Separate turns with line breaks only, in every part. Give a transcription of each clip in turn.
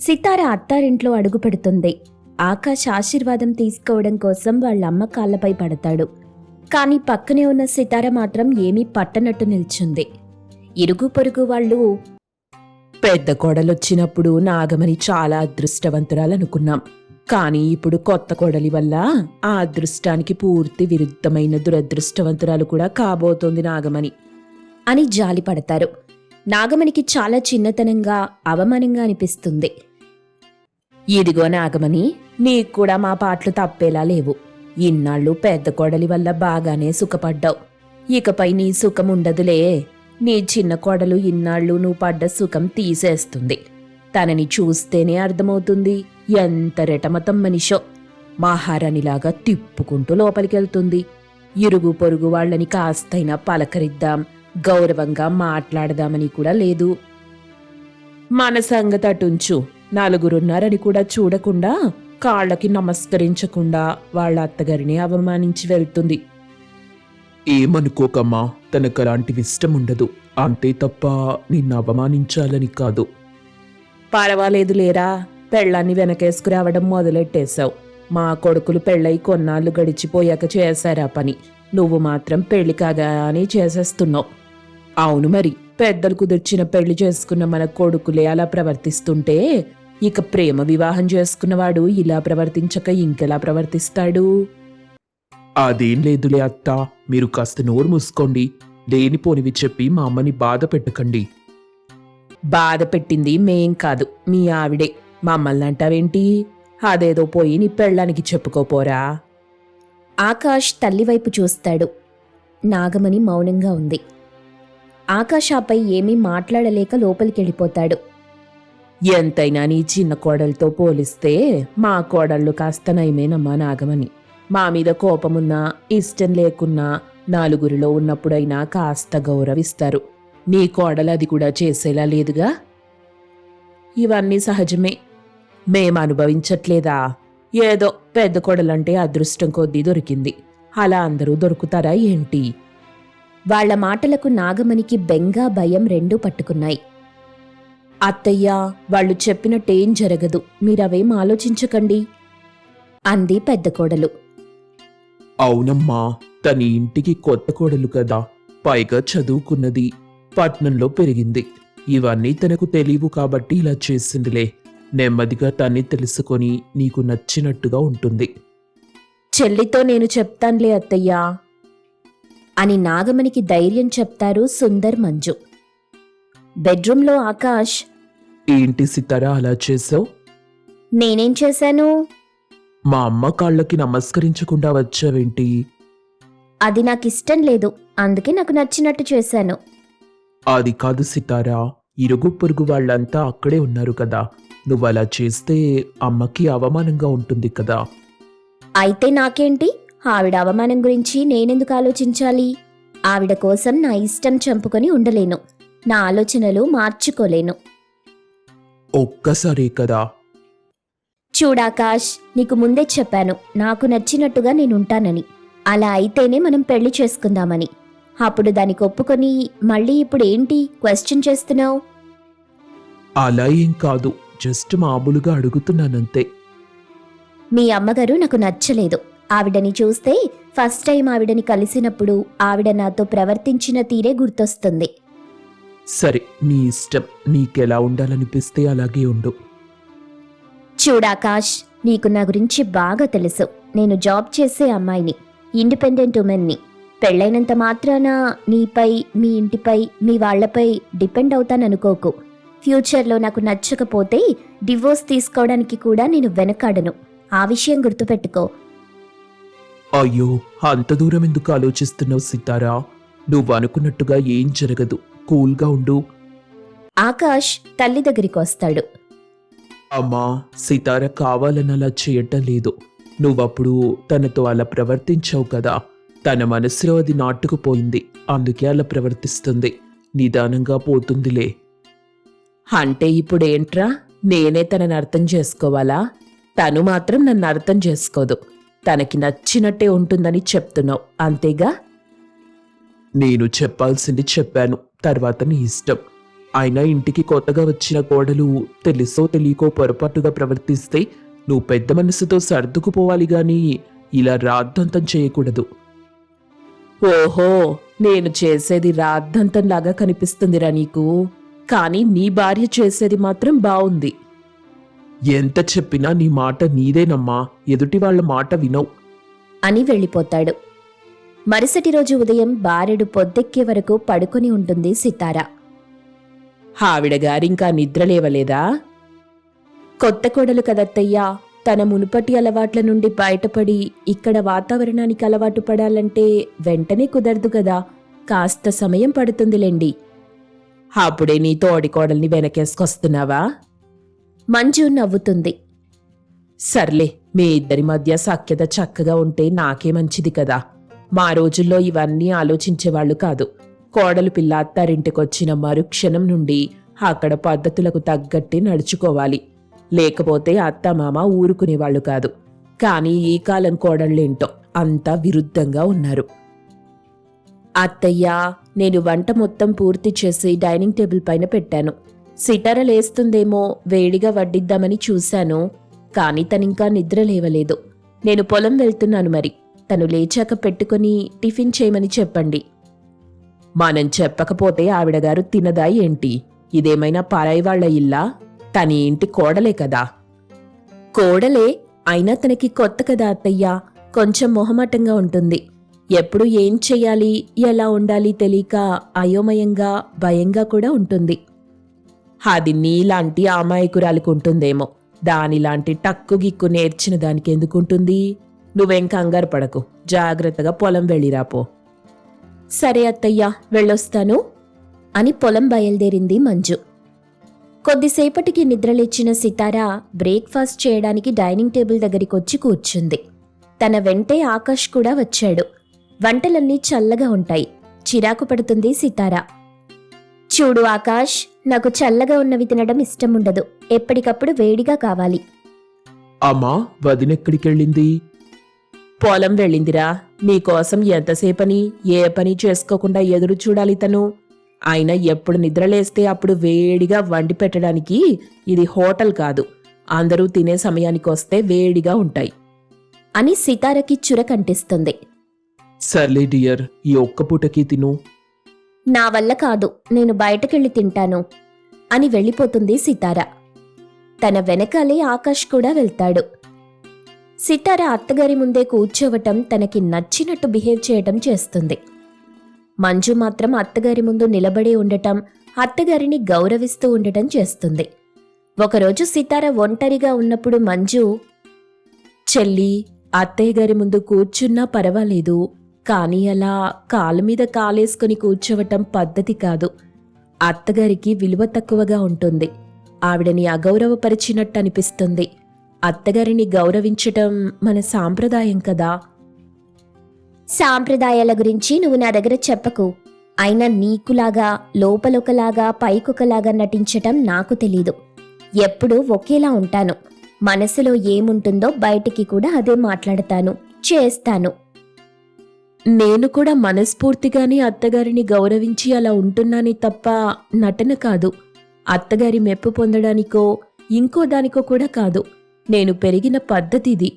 సితార అత్తారింట్లో అడుగుపెడుతుంది. ఆకాష్ ఆశీర్వాదం తీసుకోవడం కోసం వాళ్ళమ్మ కాళ్లపై పడతాడు. కాని పక్కనే ఉన్న సితార మాత్రం ఏమీ పట్టనట్టు నిల్చుంది. ఇరుగు పొరుగు వాళ్ళు,
పెద్ద కోడలొచ్చినప్పుడు నాగమణి చాలా అదృష్టవంతురాలనుకున్నాం. కానీ ఇప్పుడు కొత్త కోడలి వల్ల ఆ అదృష్టానికి పూర్తి విరుద్ధమైన దురదృష్టవంతురాలు కూడా కాబోతోంది నాగమణి
అని జాలిపడతారు. నాగమణికి చాలా చిన్నతనంగా, అవమానంగా అనిపిస్తుంది.
ఇదిగో నాగమణి, నీకు కూడా మా పాటలు తప్పేలా లేవు. ఇన్నాళ్ళు పెద్ద కోడలి వల్ల బాగానే సుఖపడ్డావు. ఇకపై నీ సుఖం ఉండదులే. నీ చిన్న కోడలు ఇన్నాళ్ళు నువ్వు పడ్డ సుఖం తీసేస్తుంది. తనని చూస్తేనే అర్థమవుతుంది ఎంత రెటమతం మనిషో. మహారాణిలాగా తిప్పుకుంటూ లోపలికెళ్తుంది. ఇరుగు పొరుగు వాళ్ళని కాస్తైనా పలకరిద్దాం, గౌరవంగా మాట్లాడదామని కూడా లేదు. మన సంగతి అటుంచు, నలుగురున్నారని కూడా చూడకుండా, కాళ్ళకి నమస్కరించకుండా వాళ్ళ అత్తగారిని అవమానించి వెళ్తుంది.
ఏమనుకోకమ్మా, తనకలాంటివి ఇష్టముండదు. అంతే తప్ప నిన్ను అవమానించాలని కాదు.
పర్వాలేదు లేరా, పెళ్ళాన్ని వెనకేసుకురావడం మొదలెట్టేశావు. మా కొడుకులు పెళ్ళై కొన్నాళ్ళు గడిచిపోయాక చేశారా పని. నువ్వు మాత్రం పెళ్లి కాగానే చేసేస్తున్నావు. అవును మరి, పెద్దలు కుదిర్చిన పెళ్లి చేసుకున్న మన కొడుకులే అలా ప్రవర్తిస్తుంటే ఇక ప్రేమ వివాహం చేసుకున్నవాడు ఇలా ప్రవర్తించక ఇంకెలా ప్రవర్తిస్తాడు?
అదేం లేదులే అత్తా, మీరు కాస్త నోరు మూసుకోండి. లేనిపోనివి చెప్పి మా అమ్మని బాధ పెట్టకండి.
బాధ పెట్టింది మేం కాదు, మీ ఆవిడే. మమ్మల్ని అంటావేంటి? అదేదో పోయి నీ పెళ్ళానికి చెప్పుకోపోరా.
ఆకాష్ తల్లివైపు చూస్తాడు. నాగమణి మౌనంగా ఉంది. ఆకాష్ ఆపై ఏమీ మాట్లాడలేక లోపలికెళ్ళిపోతాడు.
ఎంతైనా నీ చిన్న కోడలతో పోలిస్తే మా కోడళ్ళు కాస్త నయమేనమ్మా నాగమణి. మా మీద కోపమున్నా, ఇష్టం లేకున్నా, నలుగురిలో ఉన్నప్పుడైనా కాస్త గౌరవిస్తారు. నీ కోడలు అది కూడా చేసేలా లేదుగా. ఇవన్నీ సహజమే. మేం అనుభవించట్లేదా? ఏదో పెద్ద కోడలంటే అదృష్టం కొద్దీ దొరికింది. అలా అందరూ దొరుకుతారా ఏంటి?
వాళ్ల మాటలకు నాగమణికి బెంగ, భయం రెండూ పట్టుకున్నాయి.
అత్తయ్యా, వాళ్ళు చెప్పినట్టేం జరగదు, మీరవేం ఆలోచించకండి
అంది పెద్ద కోడలు.
అవునమ్మా, తన ఇంటికి కొత్త కోడలు కదా, పైగా చదువుకున్నది, పట్నంలో పెరిగింది. ఇవన్నీ తనకు తెలియవు కాబట్టి ఇలా చేసిందిలే. నెమ్మదిగా తన్ని తెలుసుకొని నీకు నచ్చినట్టుగా ఉంటుంది.
చెల్లితో నేను చెప్తాన్లే అత్తయ్యా
అని నాగమణికి ధైర్యం చెప్తారు సుందర్, మంజు. బెడ్రూంలో ఆకాష్,
ఏంటి సితారా అలా చేసావు?
నేనేం చేశాను?
మా అమ్మ కాళ్ళకి నమస్కరించకుండా వచ్చావేంటి?
అది నాకిష్టం లేదు, అందుకే నాకు నచ్చినట్టు చేశాను.
అది కాదు సితారా, ఇరుగు పొరుగు వాళ్ళంతా అక్కడే ఉన్నారు కదా, నువ్వలా చేస్తే అమ్మకి అవమానంగా ఉంటుంది కదా.
అయితే నాకేంటి? ఆవిడ అవమానం గురించి నేనెందుకు ఆలోచించాలి? ఆవిడ కోసం నా ఇష్టం చంపుకొని ఉండలేను, నా ఆలోచనలు మార్చుకోలేను.
ఒక్కసారే కదా.
చూడాకాష్, నీకు ముందే చెప్పాను నాకు నచ్చినట్టుగా నేనుంటానని. అలా అయితేనే మనం పెళ్లి చేసుకుందామని. అప్పుడు దానికి ఒప్పుకొని మళ్ళీ ఇప్పుడు ఏంటి క్వశ్చన్ చేస్తున్నావు?
అలా ఏం కాదు, జస్ట్ మామూలుగా అడుగుతున్నానంతే.
మీ అమ్మగారు నాకు నచ్చలేదు. ఆవిడని చూస్తే ఫస్ట్ టైం ఆవిడని కలిసినప్పుడు ఆవిడ నాతో ప్రవర్తించిన తీరే గుర్తొస్తుంది.
సరే, నీ ఇష్టం. నీకెలా ఉండాలనిపిస్తే అలాగే ఉండు.
చూడాకాష్, నీకు నా గురించి బాగా తెలుసు. నేను జాబ్ చేసే అమ్మాయిని, ఇండిపెండెంట్ ఉమెన్ని. పెళ్ళైనంత మాత్రాన నీపై, మీ ఇంటిపై, మీ వాళ్లపై డిపెండ్ అవుతాననుకోకు. ఫ్యూచర్లో నాకు నచ్చకపోతే డివోర్స్ తీసుకోవడానికి కూడా నేను వెనకాడను. ఆ విషయం గుర్తుపెట్టుకో.
అయ్యో, అంత దూరం ఎందుకు ఆలోచిస్తున్నావు సితారా? నువ్వు అనుకున్నట్టుగా ఏం జరగదు, కూల్గా ఉండు.
ఆకాష్ తల్లి దగ్గరికి వస్తాడు.
అమ్మా, సితార కావాలని అలా చేయటం లేదు. నువ్వప్పుడు తనతో అలా ప్రవర్తించావు కదా, తన మనసులో అది నాటుకుపోయింది. అందుకే అలా ప్రవర్తిస్తుంది. నిదానంగా పోతుందిలే.
అంటే ఇప్పుడేంట్రా, నేనే తనని అర్థం చేసుకోవాలా? తను మాత్రం నన్ను అర్థం చేసుకోదు. తనకి నచ్చినట్టే ఉంటుందని చెప్తున్నావు, అంతేగా?
నేను చెప్పాల్సింది చెప్పాను, తర్వాత నీ ఇష్టం. అయినా ఇంటికి కొత్తగా వచ్చిన కోడలు తెలుసో తెలియకో పొరపాటుగా ప్రవర్తిస్తే నువ్వు పెద్ద మనసుతో సర్దుకుపోవాలి గాని ఇలా రాద్ధాంతం చేయకూడదు.
ఓహో, నేను చేసేది రాద్ధాంతంలాగా కనిపిస్తుందిరా నీకు. కానీ నీ భార్య చేసేది మాత్రం బావుంది.
ఎంత చెప్పినా నీ మాట నీదేనమ్మా, ఎదుటి వాళ్ళ మాట వినవు.
అని వెళ్ళిపోతాడు. మరుసటి రోజు ఉదయం బారెడు పొద్దెక్కే వరకు పడుకొని ఉంటుంది సితార.
ఆవిడ గారింకా నిద్రలేవలేదా?
కొత్త కోడలు కదత్తయ్యా, తన మునుపటి అలవాట్ల నుండి బయటపడి ఇక్కడ వాతావరణానికి అలవాటు పడాలంటే వెంటనే కుదరదు కదా, కాస్త సమయం పడుతుందిలేండి.
అప్పుడే నీ తోడికోడల్ని వెనకేసుకొస్తున్నావా?
మంజు నవ్వుతుంది.
సర్లే, మీ ఇద్దరి మధ్య సఖ్యత చక్కగా ఉంటే నాకే మంచిది కదా. మా రోజుల్లో ఇవన్నీ ఆలోచించేవాళ్లు కాదు. కోడలు పిల్ల అత్తారింటికొచ్చిన మరుక్షణం నుండి అక్కడ పద్ధతులకు తగ్గట్టే నడుచుకోవాలి. లేకపోతే అత్తమామ ఊరుకునేవాళ్లు కాదు. కానీ ఈ కాలం కోడళ్ళేంటో అంతా విరుద్ధంగా ఉన్నారు.
అత్తయ్యా, నేను వంట మొత్తం పూర్తి చేసి డైనింగ్ టేబుల్ పైన పెట్టాను. సితార లేస్తుందేమో వేడిగా వడ్డిద్దామని చూశాను, కాని తనింకా నిద్ర లేవలేదు. నేను పొలం వెళ్తున్నాను, మరి తను లేచాక పెట్టుకుని టిఫిన్ చేయమని చెప్పండి.
మనం చెప్పకపోతే ఆవిడగారు తినదా ఏంటి? ఇదేమైనా పరాయి వాళ్ల ఇల్లా? తన ఇంటి కోడలే కదా.
కోడలే అయినా తనకి కొత్త కదా అత్తయ్యా, కొంచెం మొహమాటంగా ఉంటుంది. ఎప్పుడు ఏం చెయ్యాలి, ఎలా ఉండాలి తెలియక అయోమయంగా భయంగా కూడా ఉంటుంది.
అది నీలాంటి అమాయకురాలికుంటుందేమో. దానిలాంటి టక్కు గిక్కు నేర్చిన దానికి ఎందుకుంటుంది? నువ్వేం కంగారు పడకు, జాగ్రత్తగా పొలం వెళ్ళిరాపో.
సరే అత్తయ్యా, వెళ్ళొస్తాను అని పొలం బయలుదేరింది మంజు. కొద్దిసేపటికి నిద్రలేచిన సితార బ్రేక్ఫాస్ట్ చేయడానికి డైనింగ్ టేబుల్ దగ్గరికొచ్చి కూర్చుంది. తన వెంటే ఆకాష్ కూడా వచ్చాడు. వంటలన్నీ చల్లగా ఉంటాయి. చిరాకు పడుతుంది సితార. చూడు ఆకాష్, నాకు చల్లగా ఉన్నవి తినడం ఇష్టముండదు. ఎప్పటికప్పుడు వేడిగా కావాలి.
అమ్మా, వదినెక్కడికెళ్ళింది?
పొలం వెళ్ళిందిరా. నీకోసం ఎంతసేపని ఏ పని చేసుకోకుండా ఎదురు చూడాలి తను. అయినా ఎప్పుడు నిద్రలేస్తే అప్పుడు వేడిగా వండి పెట్టడానికి ఇది హోటల్ కాదు. అందరూ తినే సమయానికొస్తే వేడిగా ఉంటాయి
అని సితారకి చురకంటిస్తుంది.
సర్లే డియర్, ఈ ఒక్క పూటకి తిను.
నా వల్ల కాదు, నేను బయటకెళ్ళి తింటాను అని వెళ్ళిపోతుంది సితార. తన వెనకాలే ఆకాష్ కూడా వెళ్తాడు. సితార అత్తగారి ముందే కూర్చోవటం, తనకి నచ్చినట్టు బిహేవ్ చేయటం చేస్తుంది. మంజు మాత్రం అత్తగారి ముందు నిలబడే ఉండటం, అత్తగారిని గౌరవిస్తూ ఉండటం చేస్తుంది. ఒకరోజు సితార ఒంటరిగా ఉన్నప్పుడు మంజు,
చెల్లి, అత్తయ్య గారి ముందు కూర్చున్నా పర్వాలేదు, కానీ అలా కాలు మీద కాలేసుకుని కూర్చోవటం పద్ధతి కాదు. అత్తగారికి విలువ తక్కువగా ఉంటుంది. ఆవిడని అగౌరవపరిచినట్టు అనిపిస్తుంది. అత్తగారిని గౌరవించటం మన సాంప్రదాయం కదా.
సాంప్రదాయాల గురించి నువ్వు నా దగ్గర చెప్పకు. అయినా నీకులాగా లోపలొకలాగా పైకొకలాగా నటించటం నాకు తెలీదు. ఎప్పుడూ ఒకేలా ఉంటాను. మనసులో ఏముంటుందో బయటికి కూడా అదే మాట్లాడతాను, చేస్తాను.
నేను కూడా మనస్ఫూర్తిగానే అత్తగారిని గౌరవించి అలా ఉంటున్నానే తప్ప నటన కాదు. అత్తగారి మెప్పు పొందడానికో ఇంకో దానికో కూడా కాదు. నేను పెరిగిన పద్ధతిది.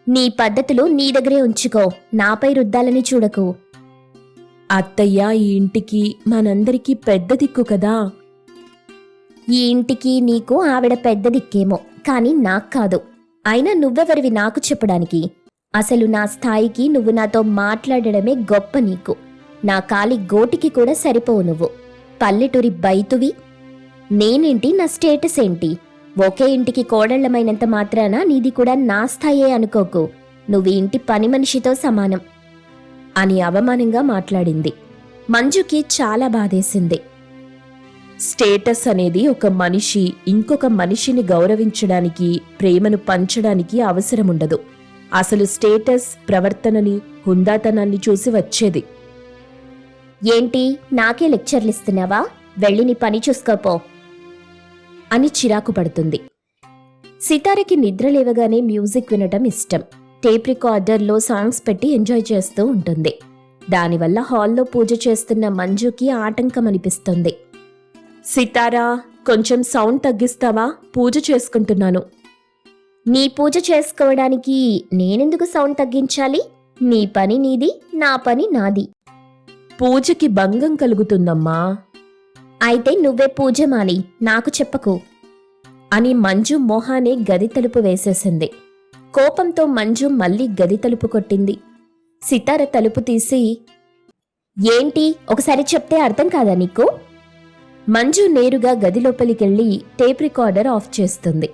నీ పద్ధతులు నీ దగ్గరే ఉంచుకో, నాపై రుద్దాలని చూడకు.
అత్తయ్య ఈ ఇంటికి మనందరికీ పెద్ద దిక్కు కదా.
ఈ ఇంటికి నీకు ఆవిడ పెద్ద దిక్కేమో, కానీ నాకు కాదు. అయినా నువ్వెవరివి నాకు చెప్పడానికి? అసలు నా స్థాయికి నువ్వు నాతో మాట్లాడడమే గొప్ప. నీకు నా కాలి గోటికి కూడా సరిపోవు. నువ్వు పల్లెటూరి బైతువి. నేనేంటి, నా స్టేటస్ ఏంటి? ఒకే ఇంటికి కోడళ్లమైనంత మాత్రాన నీది కూడా నా స్థాయే అనుకోకు. నువ్వు ఇంటి పని మనిషితో సమానం అని అవమానంగా మాట్లాడింది. మంజుకి చాలా బాధేసింది.
స్టేటస్ అనేది ఒక మనిషి ఇంకొక మనిషిని గౌరవించడానికి, ప్రేమను పంచడానికి అవసరముండదు. అసలు స్టేటస్ ప్రవర్తనని, హుందాతనాన్ని చూసి వచ్చేది.
ఏంటి, నాకే లెక్చర్లిస్తున్నావా? వెళ్ళి నీ పని చూసుకోపో అని చిరాకు పడుతుంది. సితారకి నిద్ర లేవగానే మ్యూజిక్ వినటం ఇష్టం. టేప్ రికార్డర్లో సాంగ్స్ పెట్టి ఎంజాయ్ చేస్తూ ఉంటుంది. దానివల్ల హాల్లో పూజ చేస్తున్న మంజుకి ఆటంకం అనిపిస్తుంది.
సితారా, కొంచెం సౌండ్ తగ్గిస్తావా? పూజ చేసుకుంటున్నాను.
నీ పూజ చేసుకోవడానికి నేనెందుకు సౌండ్ తగ్గించాలి? నీ పని నీది, నా పని నాది.
పూజకి భంగం కలుగుతుందమ్మా
అయితే నువ్వే పూజ మాని, నాకు చెప్పకు
అని మంజు మొహానే గది తలుపు వేసేసింది.
కోపంతో మంజు మళ్ళీ గది తలుపు కొట్టింది. సితార తలుపు తీసి, ఏంటి ఒకసారి చెప్తే అర్థం కాదా నీకు?
మంజు నేరుగా గది లోపలికెళ్ళి టేప్ రికార్డర్ ఆఫ్ చేస్తుంది.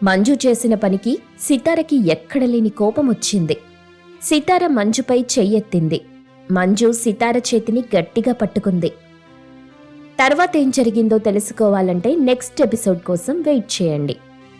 మంజు చేసిన పనికి సితారకి ఎక్కడలేని కోపం వచ్చింది. సితార మంజుపై చెయ్యెత్తింది. మంజు సితార చేతిని గట్టిగా పట్టుకుంది. తర్వాత ఏం జరిగిందో తెలుసుకోవాలంటే నెక్స్ట్ ఎపిసోడ్ కోసం వెయిట్ చేయండి.